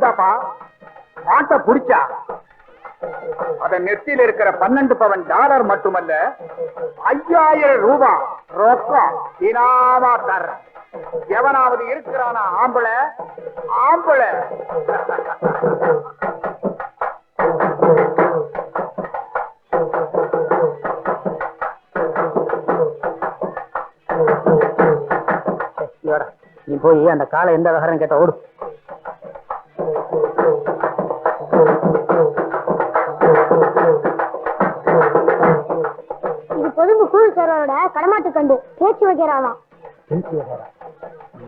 இந்தாப்பா மாட்டை புடிச்சா அத நெத்தியில் இருக்கிற 12 பவன் டாலர் மட்டுமல்ல 5000 ரூபாய் ரொக்கம் தினாமா தர. எவனாவது இருக்கிறானா ஆம்பளை ஆம்பளை? நீ போய் அந்த காலை எந்த விவகாரம் கேட்ட ஓடு. இது பொதும்பு கூழ் சேரோட கடமாட்டு கண்டு பேச்சு வைக்கிறானா?